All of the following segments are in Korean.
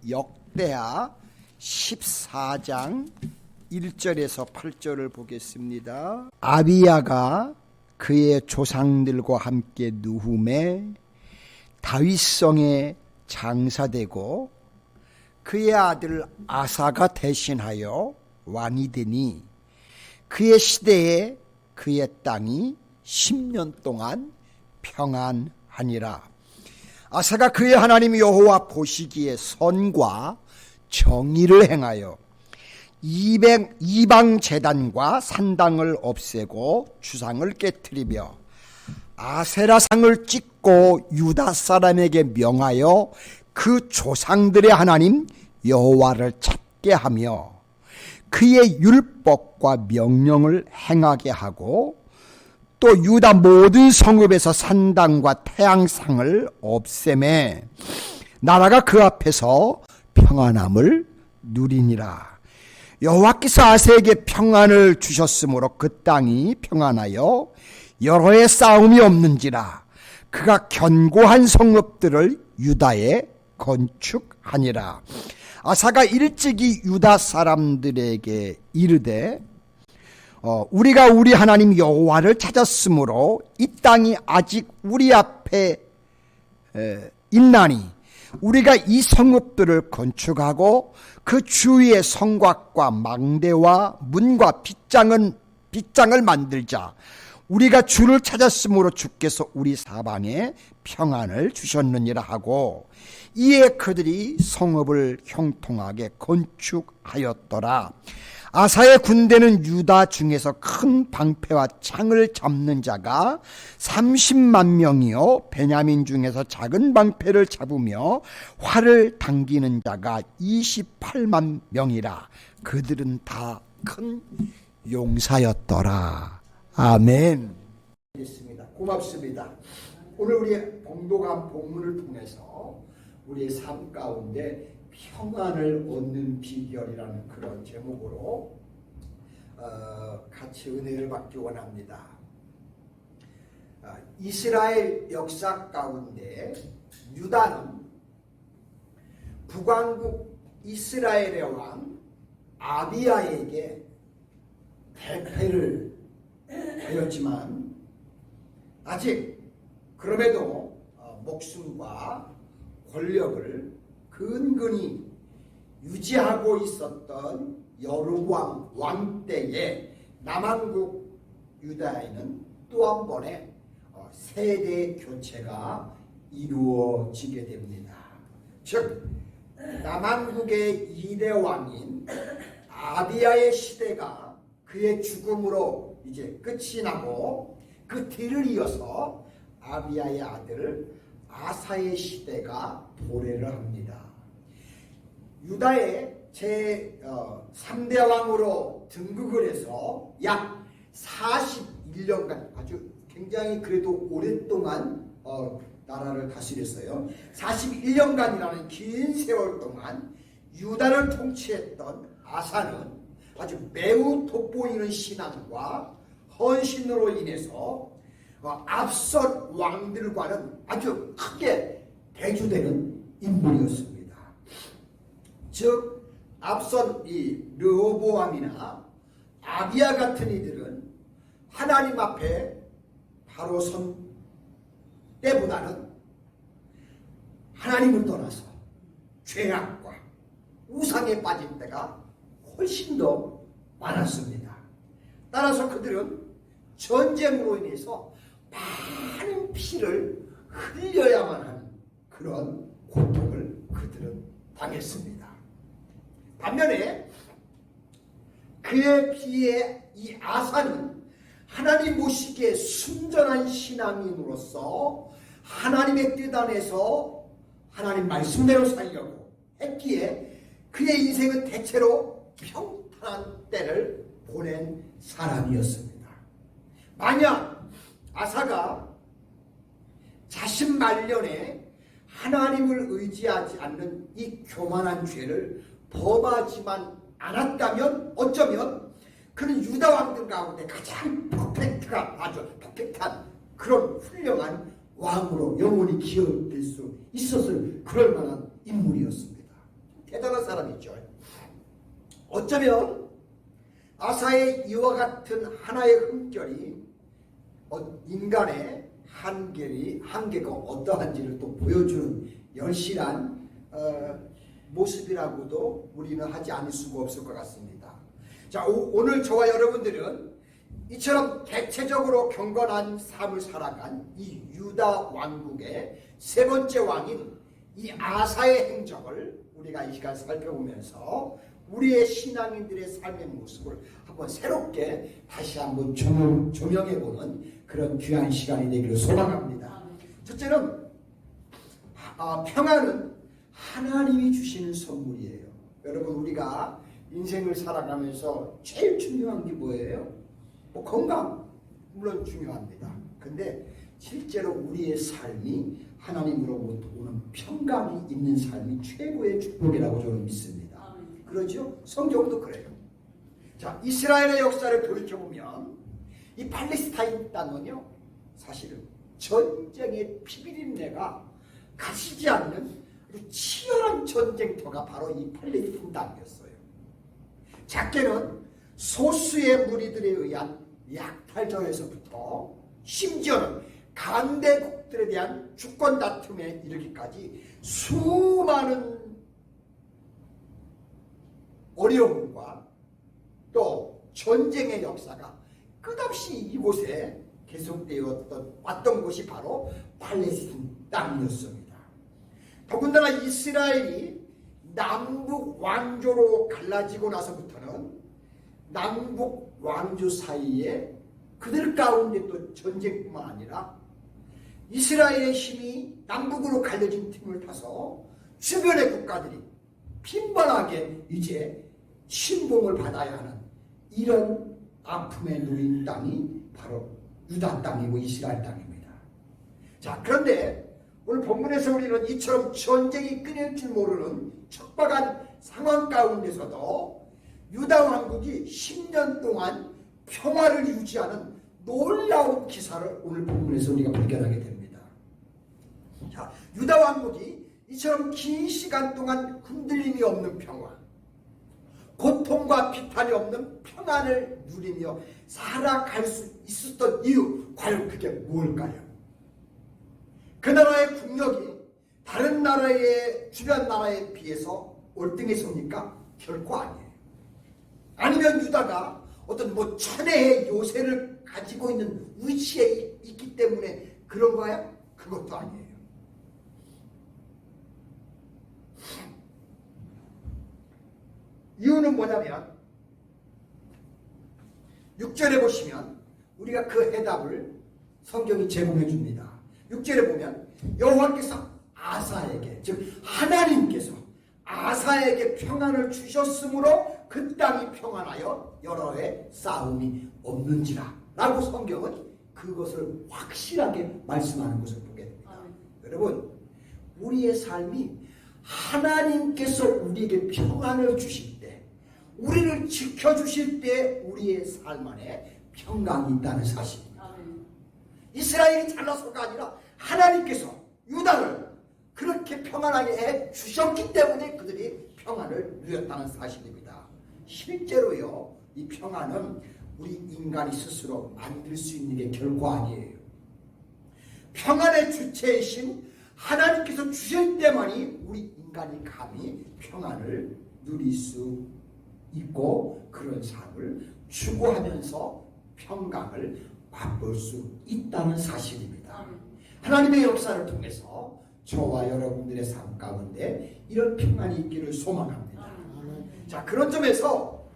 역대하 14장 1절에서 8절을 보겠습니다. 아비야가 그의 조상들과 함께 누훔에 다윗성에 장사되고 그의 아들 아사가 대신하여 왕이 되니 그의 시대에 그의 땅이 10년 동안 평안하니라. 아사가 그의 하나님 여호와 보시기에 선과 정의를 행하여 이방 제단과 산당을 없애고 주상을 깨뜨리며 아세라상을 찍고 유다 사람에게 명하여 그 조상들의 하나님 여호와를 찾게 하며 그의 율법과 명령을 행하게 하고 또 유다 모든 성읍에서 산당과 태양상을 없애매 나라가 그 앞에서 평안함을 누리니라. 여호와께서 아세에게 평안을 주셨으므로 그 땅이 평안하여 여러 해 싸움이 없는지라. 그가 견고한 성읍들을 유다에 건축하니라. 아사가 일찍이 유다 사람들에게 이르되 우리가 우리 하나님 여호와를 찾았으므로 이 땅이 아직 우리 앞에 있나니 우리가 이 성읍들을 건축하고 그 주위에 성곽과 망대와 문과 빗장을 만들자. 우리가 주를 찾았으므로 주께서 우리 사방에 평안을 주셨느니라 하고 이에 그들이 성읍을 형통하게 건축하였더라. 아사의 군대는 유다 중에서 큰 방패와 창을 잡는 자가 30만 명이요 베냐민 중에서 작은 방패를 잡으며 활을 당기는 자가 28만 명이라. 그들은 다 큰 용사였더라. 아멘. 있습니다. 고맙습니다. 오늘 우리의 봉독한 본문을 통해서 우리의 삶 가운데 평안을 얻는 비결이라는 그런 제목으로 같이 은혜를 받기 원합니다. 이스라엘 역사 가운데 유다는 북왕국 이스라엘의 왕 아비야에게 대패를 하였지만 아직 그럼에도 목숨과 권력을 근근히 유지하고 있었던 여로보암 왕 때에 남왕국 유다에는 또 한 번의 세대 교체가 이루어지게 됩니다. 즉 남왕국의 2대 왕인 아비야의 시대가 그의 죽음으로 이제 끝이 나고 그 뒤를 이어서 아비야의 아들 아사의 시대가 도래를 합니다. 유다의 제3대 왕으로 등극을 해서 약 41년간 아주 굉장히 그래도 오랫동안 나라를 다스렸어요. 41년간이라는 긴 세월 동안 유다를 통치했던 아사는 아주 매우 돋보이는 신앙과 헌신으로 인해서 앞선 왕들과는 아주 크게 대조되는 인물이었습니다. 즉 앞선 이 르호보암이나 아비야 같은 이들은 하나님 앞에 바로 선 때보다는 하나님을 떠나서 죄악과 우상에 빠진 때가 훨씬 더 많았습니다. 따라서 그들은 전쟁으로 인해서 많은 피를 흘려야만 하는 그런 고통을 그들은 당했습니다. 반면에 그에 비해 이 아사는 하나님 보시기에 순전한 신앙인으로서 하나님의 뜻 안에서 하나님 말씀대로 살려고 했기에 그의 인생은 대체로 평탄한 때를 보낸 사람이었습니다. 만약 아사가 자신 말년에 하나님을 의지하지 않는 이 교만한 죄를 범하지만 않았다면 어쩌면 그는 유다 왕들 가운데 가장 아주 퍼펙트한 그런 훌륭한 왕으로 영원히 기억될 수 있었을 그럴 만한 인물이었습니다. 대단한 사람이죠. 어쩌면 아사의 이와 같은 하나의 흠결이 인간의 한계가 어떠한지를 또 보여주는 열실한 모습이라고도 우리는 하지 않을 수가 없을 것 같습니다. 자, 오늘 저와 여러분들은 이처럼 대체적으로 경건한 삶을 살아간 이 유다 왕국의 세 번째 왕인 이 아사의 행적을 우리가 이 시간 살펴보면서 우리의 신앙인들의 삶의 모습을 한번 새롭게 다시 한번 조명해보는 그런 귀한 시간이 되기를 소망합니다. 첫째는 평안은 하나님이 주시는 선물이에요. 여러분, 우리가 인생을 살아가면서 제일 중요한 게 뭐예요? 건강 물론 중요합니다. 근데 실제로 우리의 삶이 하나님으로부터 오는 평강이 있는 삶이 최고의 축복이라고 저는 믿습니다. 그러죠? 성경도 그래요. 자, 이스라엘의 역사를 돌이켜보면 이 팔레스타인 땅은요, 사실은 전쟁의 피비린내가 가시지 않는 아주 치열한 전쟁터가 바로 이 팔레스타인 땅이었어요. 작게는 소수의 무리들에 의한 약탈전에서부터 심지어는 강대국들에 대한 주권 다툼에 이르기까지 수많은 어려움과 또 전쟁의 역사가 끝없이 이곳에 계속되어 왔던 곳이 바로 팔레스타인 땅이었습니다. 더군다나 이스라엘이 남북 왕조로 갈라지고 나서부터는 남북 왕조 사이에 그들 가운데 또 전쟁뿐만 아니라 이스라엘의 힘이 남북으로 갈려진 틈을 타서 주변의 국가들이 빈번하게 이제 침공을 받아야 하는 이런 아픔에 누린 땅이 바로 유다 땅이고 이스라엘 땅입니다. 자, 그런데 오늘 본문에서 우리는 이처럼 전쟁이 끊일 줄 모르는 척박한 상황 가운데서도 유다 왕국이 10년 동안 평화를 유지하는 놀라운 기사를 오늘 본문에서 우리가 발견하게 됩니다. 자, 유다 왕국이 이처럼 긴 시간 동안 흔들림이 없는 평화, 고통과 비탄이 없는 평안을 누리며 살아갈 수 있었던 이유, 과연 그게 뭘까요? 그 나라의 국력이 다른 나라의 주변 나라에 비해서 월등했습니까? 결코 아니에요. 아니면 유다가 어떤 천혜의 요새를 가지고 있는 위치에 있기 때문에 그런가요? 그것도 아니에요. 이유는 뭐냐면 6절에 보시면 우리가 그 해답을 성경이 제공해 줍니다. 6절에 보면 여호와께서 아사에게, 즉 하나님께서 아사에게 평안을 주셨으므로 그 땅이 평안하여 여러 해 싸움이 없는지라 라고 성경은 그것을 확실하게 말씀하는 것을 보게 됩니다. 여러분, 우리의 삶이 하나님께서 우리에게 평안을 주실 때, 우리를 지켜주실 때 우리의 삶 안에 평강이 있다는 사실입니다. 이스라엘이 잘나서가 아니라 하나님께서 유다를 그렇게 평안하게 해 주셨기 때문에 그들이 평안을 누렸다는 사실입니다. 실제로요, 이 평안은 우리 인간이 스스로 만들 수 있는 게 결코 아니에요. 평안의 주체이신 하나님께서 주실 때만이 우리 인간이 감히 평안을 누릴 수 있고 그런 삶을 추구하면서 평강을 맛볼 수 있다는 사실입니다. 하나님의 역사를 통해서 저와 여러분들의 삶 가운데 이런 평안이 있기를 소망합니다. 자, 그런 점에서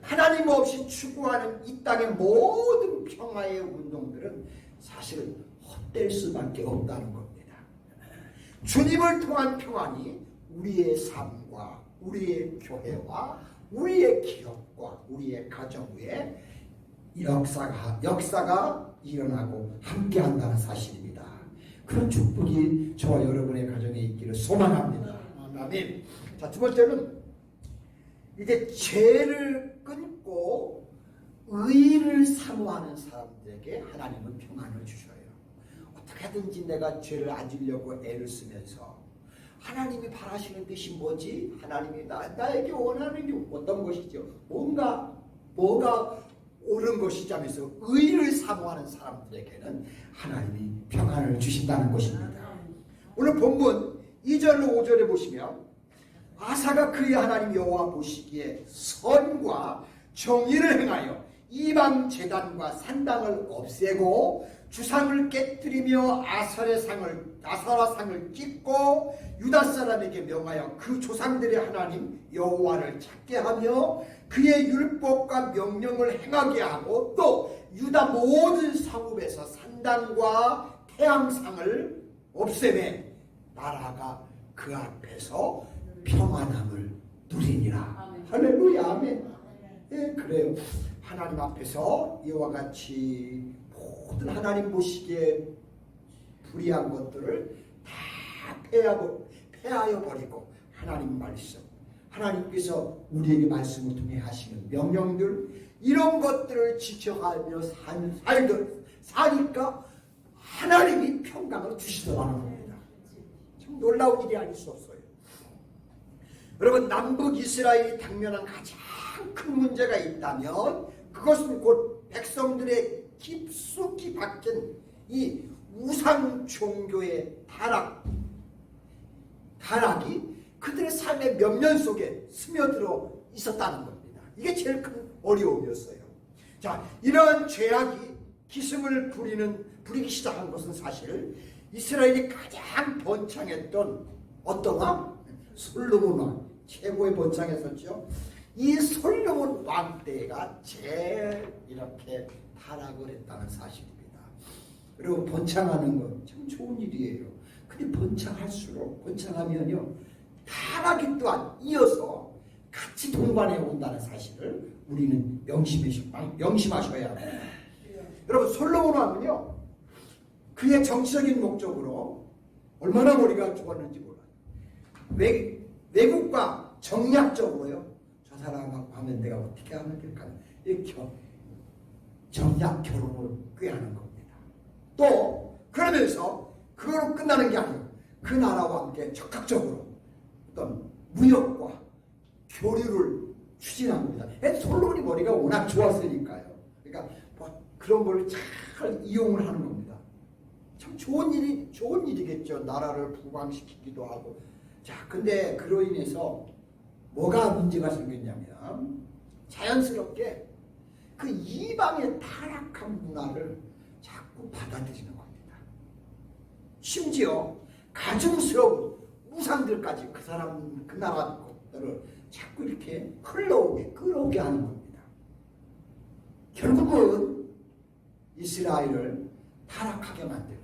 하나님 없이 추구하는 이 땅의 모든 평화의 운동들은 사실은 헛될 수밖에 없다는 겁니다. 주님을 통한 평안이 우리의 삶과 우리의 교회와 우리의 기업과 우리의 가정 위에 역사가 일어나고 함께한다는 사실입니다. 그런 축복이 저와 여러분의 가정에 있기를 소망합니다. 아멘. 자, 두 번째는 이제 죄를 끊고 의를 사모하는 사람들에게 하나님은 평안을 주셔요. 어떻게든지 내가 죄를 아지려고 애를 쓰면서 하나님이 바라시는 뜻이 뭐지? 하나님이 나에게 원하는 게 어떤 것이죠? 뭐가 옳은 것이지 하면서 의를 사모하는 사람들에게는 하나님이 평안을 주신다는 것입니다. 오늘 본문 2절로 5절에 보시면 아사가 그의 하나님 여호와 보시기에 선과 정의를 행하여 이방 제단과 산당을 없애고 주상을 깨뜨리며 아세라 상을 찢고 유다 사람에게 명하여 그 조상들의 하나님 여호와를 찾게 하며 그의 율법과 명령을 행하게 하고 또 유다 모든 성읍에서 산당과 태양상을 없애매 나라가 그 앞에서 평안함을 누리니라. 할렐루야. 아멘. 예, 그래요. 하나님 앞에서 이와 같이 모든 하나님 보시기에 불의한 것들을 다 폐하여 버리고 하나님 말씀, 하나님께서 우리에게 말씀을 통해 하시는 명령들, 이런 것들을 지켜가며 사니까 하나님이 평강을 주시더라는 겁니다. 참 놀라운 일이 아닐 수 없어요. 여러분, 남북 이스라엘이 당면한 가장 큰 문제가 있다면 그것은 곧 백성들의 깊숙이 박힌 이 우상 종교의 타락이 그들의 삶의 면면 속에 스며들어 있었다는 겁니다. 이게 제일 큰 어려움이었어요. 자, 이러한 죄악이 기승을 부리기 시작한 것은 사실 이스라엘이 가장 번창했던 어떤 왕? 솔로몬 왕. 최고의 번창했었죠. 이 솔로몬 왕 때가 제일 이렇게 타락을 했다는 사실입니다. 그리고 번창하는 건 참 좋은 일이에요. 근데 번창하면요 타락이 또한 이어서 같이 동반해 온다는 사실을 우리는 명심하셔야 합니다. 여러분, 솔로몬 왕은요 그의 정치적인 목적으로 얼마나 머리가 좋았는지 몰라요. 외국과 정략적으로요, 저 사람하고 하면 내가 어떻게 하면 될까, 이렇게 정략 결혼을 꾀하는 겁니다. 또 그러면서 그거로 끝나는 게 아니에요. 그 나라와 함께 적극적으로 어떤 무역과 교류를 추진한 겁니다. 솔로몬이 머리가 워낙 좋았으니까요. 그러니까 뭐 그런 걸 잘 이용을 하는 겁니다. 참 좋은 일이겠죠. 나라를 부강시키기도 하고. 자, 근데 그로 인해서 뭐가 문제가 생겼냐면 자연스럽게 그 이방의 타락한 문화를 자꾸 받아들이는 겁니다. 심지어 가증스러운 우상들까지 그 나라 것들을 자꾸 이렇게 끌어오게 하는 겁니다. 결국은 이스라엘을 타락하게 만드는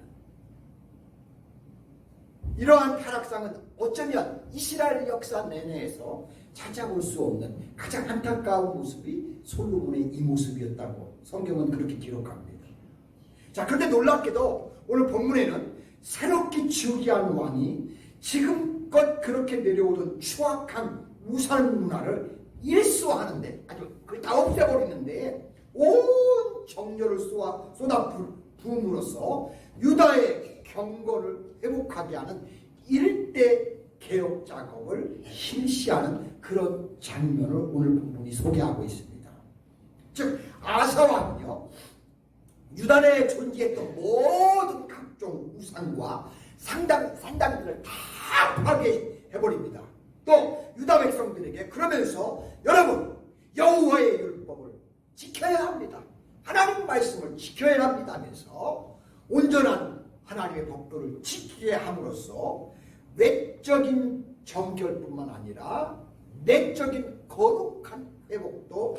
이러한 타락상은 어쩌면 이스라엘 역사 내내에서 찾아볼 수 없는 가장 안타까운 모습이 솔로몬의 이 모습이었다고 성경은 그렇게 기록합니다. 자, 그런데 놀랍게도 오늘 본문에는 새롭게 즉위한 왕이 지금껏 그렇게 내려오던 추악한 우상 문화를 일소하는데, 아주 거의 다 없애버리는데 온 정열을 쏟아 부음으로써 유다의 경건을 회복하게 하는 일대 개혁 작업을 실시하는 그런 장면을 오늘 본문이 소개하고 있습니다. 즉 아사왕은요, 유다 내에 존재했던 모든 각종 우상과 산당들을 다 파괴해버립니다. 또 유다 백성들에게 그러면서 여러분, 여호와의 율법을 지켜야 합니다. 하나님 말씀을 지켜야 합니다 하면서 온전한 하나님의 법도를 지키게 함으로써 외적인 정결뿐만 아니라 내적인 거룩한 회복도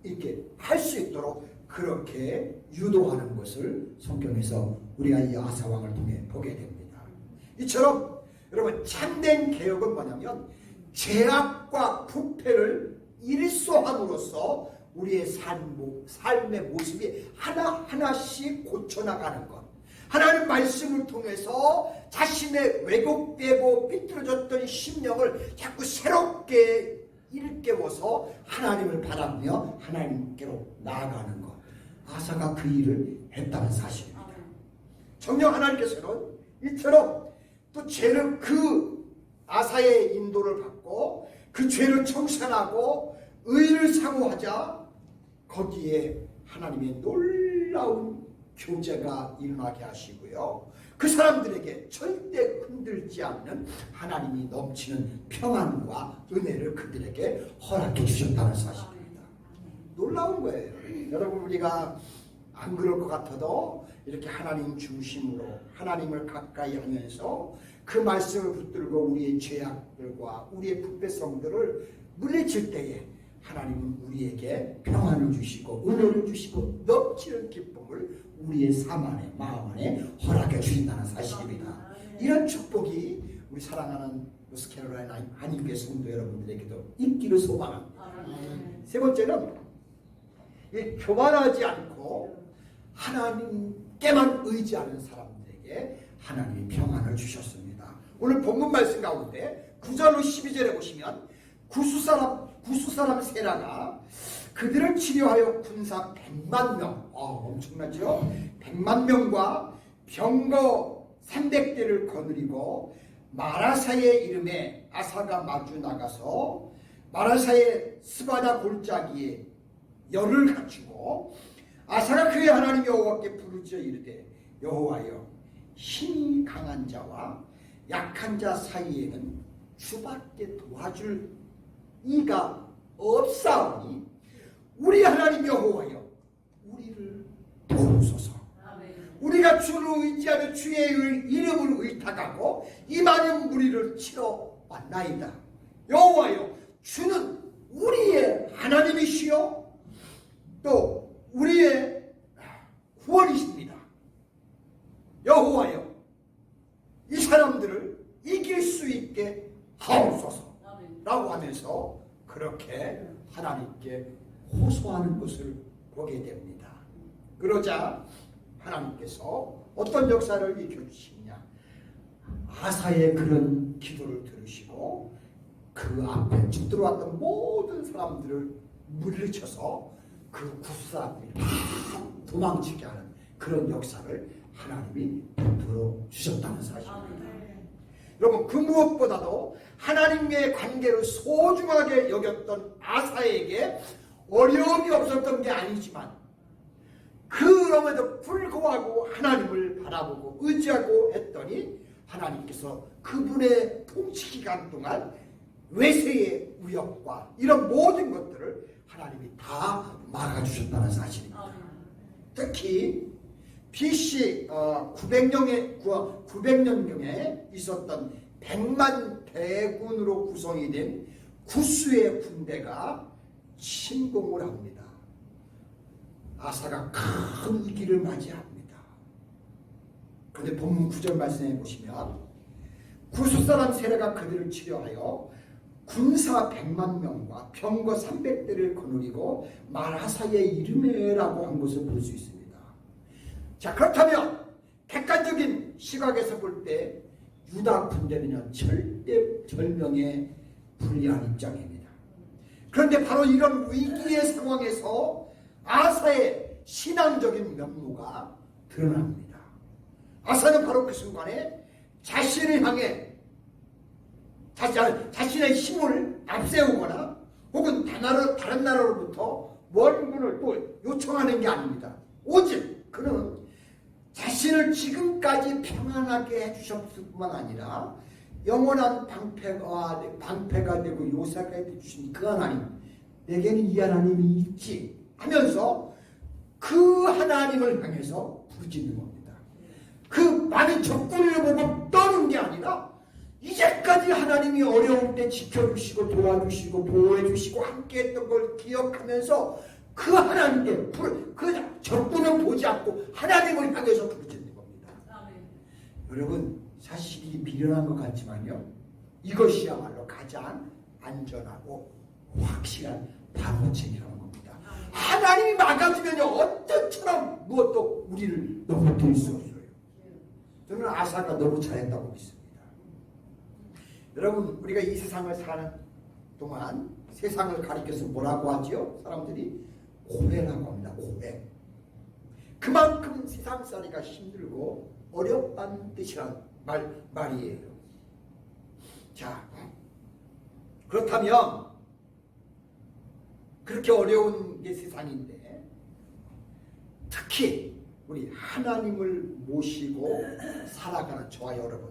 이렇게 할 수 있도록 그렇게 유도하는 것을 성경에서 우리가 이 아사왕을 통해 보게 됩니다. 이처럼 여러분, 참된 개혁은 뭐냐면 죄악과 부패를 일소함으로써 우리의 삶의 모습이 하나하나씩 고쳐나가는 것, 하나님 말씀을 통해서 자신의 왜곡되고 삐뚤어졌던 심령을 자꾸 새롭게 일깨워서 하나님을 바라며 하나님께로 나아가는 것, 아사가 그 일을 했다는 사실입니다. 정녕 하나님께서는 이처럼 또 죄를 그 아사의 인도를 받고 그 죄를 청산하고 의를 사모하자 거기에 하나님의 놀라운 교제가 일어나게 하시고요. 그 사람들에게 절대 흔들지 않는 하나님이 넘치는 평안과 은혜를 그들에게 허락해 주셨다는 사실입니다. 놀라운 거예요. 여러분, 우리가 안 그럴 것 같아도 이렇게 하나님 중심으로 하나님을 가까이 하면서 그 말씀을 붙들고 우리의 죄악들과 우리의 부패성들을 물리칠 때에 하나님은 우리에게 평안을 주시고 은혜를 주시고 넘치는 기쁨을 우리의 삶 안에 마음 안에 허락해 주신다는 사실입니다. 이런 축복이 우리 사랑하는 노스캐롤라이나 한인교회 성도 여러분들에게도 있기를 소망합니다. 세 번째는 교만하지 않고 하나님께만 의지하는 사람들에게 하나님이 평안을 주셨습니다. 오늘 본문 말씀 가운데 9절로 12절에 보시면 구수사람 세라가 그들을 치료하여 군사 100만 명, 엄청나죠? 100만 명과 병거 300대를 거느리고 마라사의 이름에 아사가 마주 나가서 마라사의 스바다 골짜기에 열을 갖추고 아사가 그의 하나님 여호와께 부르짖어 이르되 여호와여, 힘이 강한 자와 약한 자 사이에는 주밖에 도와줄 이가 없사오니 우리 하나님 여호와여, 우리를 도우소서. 우리가 주를 의지하며 주의 이름을 의탁하고 이 많은 무리를 치러 왔나이다. 여호와여, 주는 우리의 하나님이시요 또 우리의 구원이십니다. 여호와여, 이 사람들을 이길 수 있게 하옵소서 라고 하면서 그렇게 하나님께 호소하는 것을 보게 됩니다. 그러자 하나님께서 어떤 역사를 일으켜주시냐, 아사의 그런 기도를 들으시고 그 앞에 쭉 들어왔던 모든 사람들을 물리쳐서 그 구사람들이 도망치게 하는 그런 역사를 하나님이 베풀어 주셨다는 사실입니다. 여러분, 그 무엇보다도 하나님의 관계를 소중하게 여겼던 아사에게 어려움이 없었던 게 아니지만 그럼에도 불구하고 하나님을 바라보고 의지하고 했더니 하나님께서 그분의 통치 기간 동안 외세의 위협과 이런 모든 것들을 하나님이 다 막아주셨다는 사실입니다. 특히 BC 900년경에 있었던 100만 대군으로 구성이 된 구스의 군대가 침공을 합니다. 아사가 큰 위기를 맞이합니다. 그런데 본문 9절 말씀해 보시면 구스 사람 세라가 그들을 치료하여 군사 100만 명과 병거 300대를 거느리고 마라사의 이름에라고 한 것을 볼 수 있습니다. 자, 그렇다면 객관적인 시각에서 볼 때 유다 군대는요 절대절명에 불리한 입장입니다. 그런데 바로 이런 위기의 상황에서 아사의 신앙적인 면모가 드러납니다. 아사는 바로 그 순간에 자신을 향해 자신의 힘을 앞세우거나 혹은 다른 나라로부터 원군을 또 요청하는 게 아닙니다. 오직 그는 자신을 지금까지 평안하게 해주셨을 뿐만 아니라 영원한 방패가 되고 요새가 해주신 그 하나님, 내게는 이 하나님이 있지 하면서 그 하나님을 향해서 부르짖는 겁니다. 그 많은 적군을 보고 떠는 게 아니라 이제까지 하나님이 어려울 때 지켜주시고 도와주시고 보호해주시고 함께했던 걸 기억하면서 그 하나님께 그 적군을 보지 않고 하나님을 향해서 부르짖는 겁니다. 여러분, 사실이 미련한 것 같지만요, 이것이야말로 가장 안전하고 확실한 방어책이라는 겁니다. 하나님이 막아주면 어떤 처럼 무엇도 우리를 넘어뜨릴 수 없어요. 저는 아사가 너무 잘했다고 믿습니다. 여러분, 우리가 이 세상을 사는 동안 세상을 가리켜서 뭐라고 하지요? 사람들이 고해라고 합니다. 고해. 그만큼 세상살이가 힘들고 어렵다는 뜻이란 말이에요. 자, 그렇다면 그렇게 어려운 게 세상인데 특히 우리 하나님을 모시고 살아가는 저와 여러분,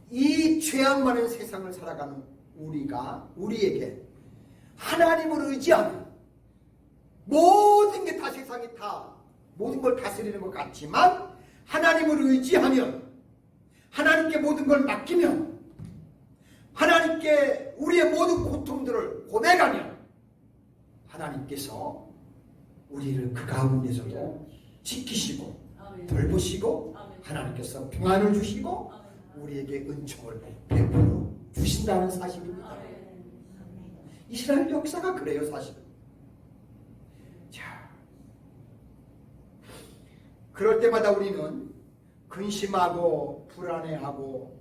이 죄악 많은 세상을 살아가는 우리에게 하나님을 의지하면 모든 게 다 세상이 다 모든 걸 다스리는 것 같지만 하나님을 의지하면, 하나님께 모든 걸 맡기면, 하나님께 우리의 모든 고통들을 고백하면 하나님께서 우리를 그 가운데서도 지키시고 돌보시고 하나님께서 평안을 주시고 우리에게 은총을 베풀어 주신다는 사실입니다. 이스라엘 역사가 그래요, 사실은. 자, 그럴 때마다 우리는 근심하고 불안해하고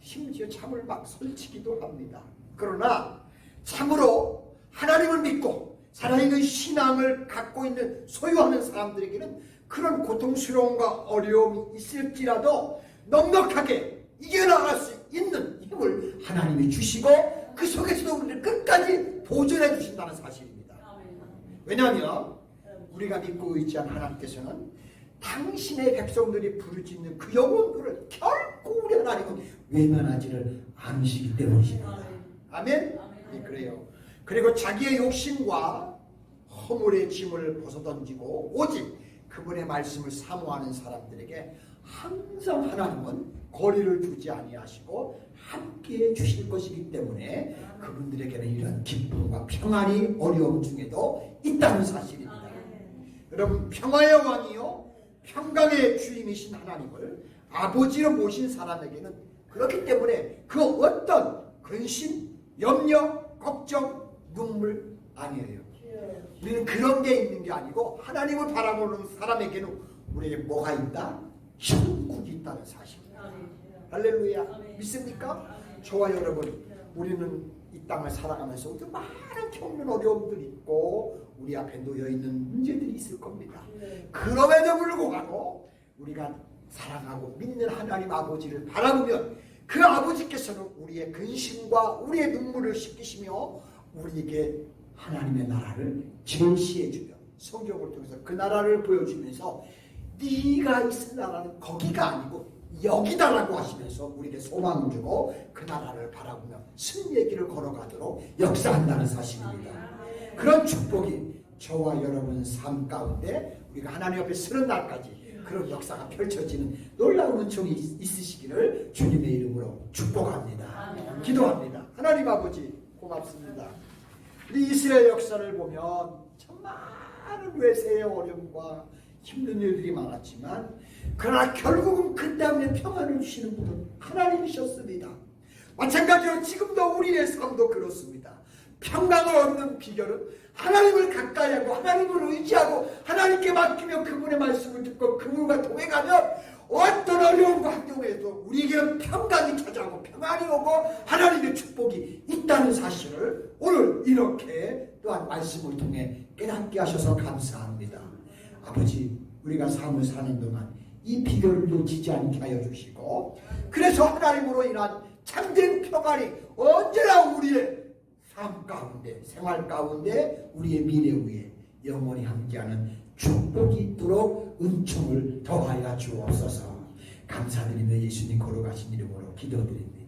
심지어 참을 막 설치기도 합니다. 그러나 참으로 하나님을 믿고 살아있는 신앙을 갖고 있는 소유하는 사람들에게는 그런 고통스러움과 어려움이 있을지라도 넉넉하게 이겨나갈 수 있는 힘을 하나님이 주시고 그 속에서도 우리를 끝까지 보존해 주신다는 사실입니다. 왜냐하면 우리가 믿고 의지한 하나님께서는 당신의 백성들이 부르짖는 그 영혼들을 결코 우리 하나님은 외면하지를 않으시기 때문입니다. 아멘? 네, 그래요. 그리고 자기의 욕심과 허물의 짐을 벗어던지고 오직 그분의 말씀을 사모하는 사람들에게 항상 하나님은 거리를 두지 아니하시고 함께해 주실 것이기 때문에 그분들에게는 이런 기쁨과 평안이 어려움 중에도 있다는 사실입니다. 여러분, 평화의 왕이요 평강의 주인이신 하나님을 아버지로 모신 사람에게는 그렇기 때문에 그 어떤 근심, 염려, 걱정, 눈물 아니에요. 우리는 그런 게 있는 게 아니고 하나님을 바라보는 사람에게는 우리에게 뭐가 있다? 천국이 있다는 사실입니다. 할렐루야. 믿습니까? 저와 여러분, 우리는 이 땅을 살아가면서 우리 많은 겪는 어려움들이 있고 우리 앞에 놓여있는 문제들이 있을 겁니다. 그럼에도 불구하고 우리가 사랑하고 믿는 하나님 아버지를 바라보면 그 아버지께서는 우리의 근심과 우리의 눈물을 씻기시며 우리에게 하나님의 나라를 제시해주며 성경을 통해서 그 나라를 보여주면서 네가 있을 나라는 거기가 아니고 여기다라고 하시면서 우리에게 소망을 주고 그 나라를 바라보며 승리의 길을 걸어가도록 역사한다는 사실입니다. 그런 축복이 저와 여러분 삶 가운데 우리가 하나님 앞에 서는 날까지 그런 역사가 펼쳐지는 놀라운 은총이 있으시기를 주님의 이름으로 축복합니다. 기도합니다. 하나님 아버지 고맙습니다. 우리 이스라엘 역사를 보면 참 많은 외세의 어려움과 힘든 일들이 많았지만 그러나 결국은 그 다음에 평안을 주시는 분은 하나님이셨습니다. 마찬가지로 지금도 우리의 삶도 그렇습니다. 평강을 얻는 비결은 하나님을 가까이 하고 하나님을 의지하고 하나님께 맡기며 그분의 말씀을 듣고 그분과 동행하면 어떤 어려움과 환경에도 우리에게는 평강이 찾아오고 평안이 오고 하나님의 축복이 있다는 사실을 오늘 이렇게 또한 말씀을 통해 깨닫게 하셔서 감사합니다. 아버지, 우리가 삶을 사는 동안 이 비결을 놓치지 않게 하여 주시고 그래서 하나님으로 인한 참된 평안이 언제나 우리의 삶 가운데, 생활 가운데, 우리의 미래 위에 영원히 함께하는 축복이 있도록 은총을 더하여 주옵소서. 감사드리며 예수님 걸어가신 이름으로 기도드립니다.